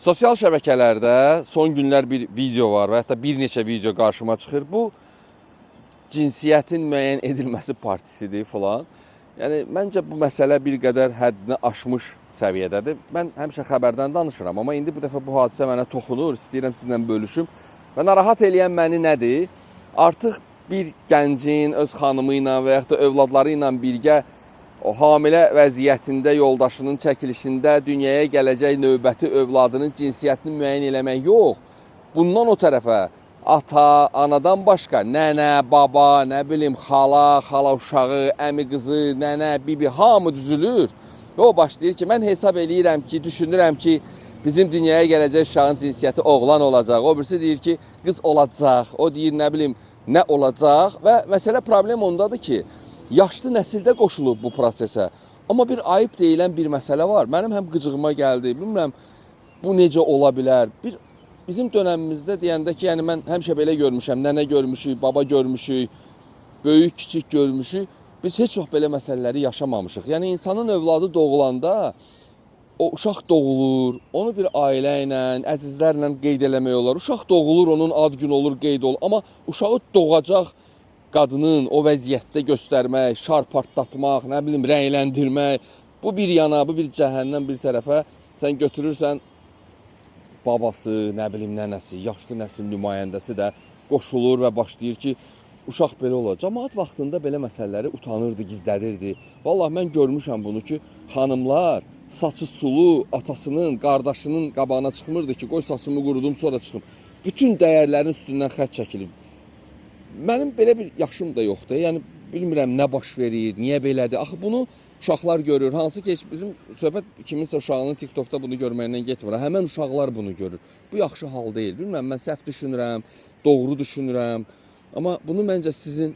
Sosial şəbəkələrdə son günlər bir video var və hətta bir neçə video qarşıma çıxır. Bu cinsiyyətin müəyyən edilməsi partisidir falan. Yəni məncə bu məsələ bir qədər həddini aşmış səviyyədədir. Mən həmişə xəbərdən danışıram, amma indi bu dəfə bu hadisə mənə toxunur, istəyirəm sizinlə bölüşüm. Və narahat eləyən məni nədir? Artıq bir gəncin öz xanımı ilə və yaxud da övladları ilə birgə o hamilə vəziyyətində yoldaşının çəkilişində dünyaya gələcək növbəti övladının cinsiyyətini müəyyən eləmək yox. Bundan o tərəfə ata, anadan başqa nənə, baba, nə bilim, xala uşağı, əmi qızı, nənə, bibi hamı düzülür. O başlayır ki, mən hesab eləyirəm ki, düşünürəm ki, bizim dünyaya gələcək uşağın cinsiyyəti oğlan olacaq. O birisi deyir ki, qız olacaq. O deyir, nə bilim, nə olacaq və məsələ problem ondadır ki, yaşlı nəsildə qoşulub bu prosesə. Amma bir ayıb deyilən bir məsələ var. Mənim həm qıcığıma gəldi, bilmirəm, bu necə ola bilər. Bizim dönəmimizdə deyəndə ki, yəni mən həmişə belə görmüşəm, nənə görmüşük, baba görmüşük, böyük, kiçik görmüşük. Biz heç vaxt belə məsələləri yaşamamışıq. Yəni insanın övladı doğulanda o uşaq doğulur, onu bir ailə ilə, əzizlərlə qeyd eləmək olar. Uşaq doğulur, onun ad günü olur, qeyd olur. Amma uşağı doğacaq qadının o vəziyyətdə göstərmək, şar partlatmaq, nə bilim, rəngləndirmək, bu bir yana, bu bir cəhənnəm bir tərəfə sən götürürsən, babası, nə bilim, nənəsi, yaşlı nəsil nümayəndəsi də qoşulur və başlayır ki, uşaq belə olacaq. Cəmaət vaxtında belə məsələləri utanırdı, gizlədirdi. Vallahi mən görmüşəm bunu ki, xanımlar saçı sulu atasının, qardaşının qabağına çıxmırdı ki, qoy saçımı qurudum, sonra çıxım. Bütün dəyərlərin üstündən xət çəkilib. Mənim belə bir yaşım da yoxdur. Yəni bilmirəm nə baş verir, niyə belədir. Axı bunu uşaqlar görür. Hansı ki bizim söhbət kiminsə uşağının TikTokda bunu görməyindən getmir. Həmin uşaqlar bunu görür. Bu yaxşı hal deyil. Bilmirəm, mən səhv düşünürəm, doğru düşünürəm. Amma bunu məncə sizin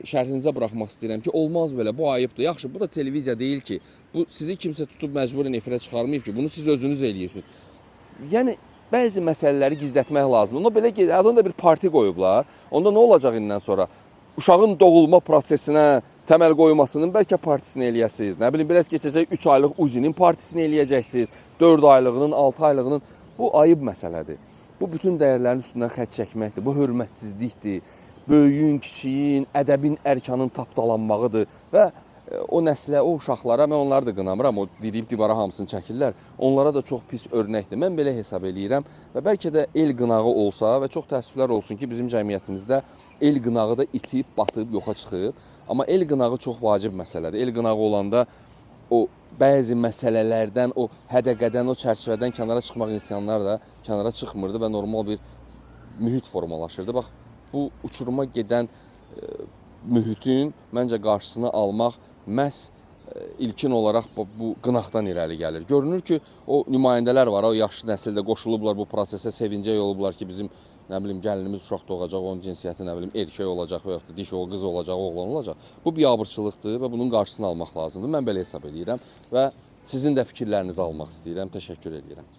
şərhinizə buraxmaq istəyirəm ki, olmaz belə, bu ayıbdır. Yaxşı, bu da televiziya deyil ki, bu sizi kimsə tutub məcburən efirə çıxarmayıb ki, bunu siz özünüz eləyirsiniz. Yəni bəzi məsələləri gizlətmək lazımdır. Ona belə adını da bir parti qoyublar. Onda nə olacaq indən sonra? Uşağın doğulma prosesinə təməl qoymasının bəlkə partisini eləyəsiniz. Nə bilim, biraz keçəcək 3 aylıq uzinin partisini eləyəcəksiniz. 4 aylığının, 6 aylığının. Bu ayıb məsələdir. Bu bütün dəyərlərin üstündən xət çəkməkdir. Bu hörmətsizlikdir. Böyüyün, kiçiyin, ədəbin, ərkanın tapdalanmağıdır və o nəslə, o uşaqlara, mən onları da qınamıram, o diriyib divara hamısını çəkirlər, onlara da çox pis örnəkdir. Mən belə hesab eləyirəm və bəlkə də el qınağı olsa və çox təəssüflər olsun ki, bizim cəmiyyətimizdə el qınağı da itib, batıb, yoxa çıxıb. Amma el qınağı çox vacib məsələdir. El qınağı olanda o bəzi məsələlərdən, o hədəqədən, o çərçivədən kənara çıxmaq insanlar da kənara çıxmırdı və normal bir mühit formalaşırdı. Bax, bu uçuruma gedən mühitin məncə qarşısını almaq məhz ilkin olaraq bu qınaqdan irəli gəlir. Görünür ki, o nümayəndələr var, o yaşlı nəsildə qoşulublar bu prosesə, sevincək olublar ki, bizim nə bilim gəlinimiz uşaq doğacaq, onun cinsiyyəti nə bilim erkək olacaq və yaxud da dişi qız olacaq, oğlan olacaq. Bu biabırçılıqdır və bunun qarşısını almaq lazımdır. Mən belə hesab edirəm və sizin də fikirlərinizi almaq istəyirəm. Təşəkkür edirəm.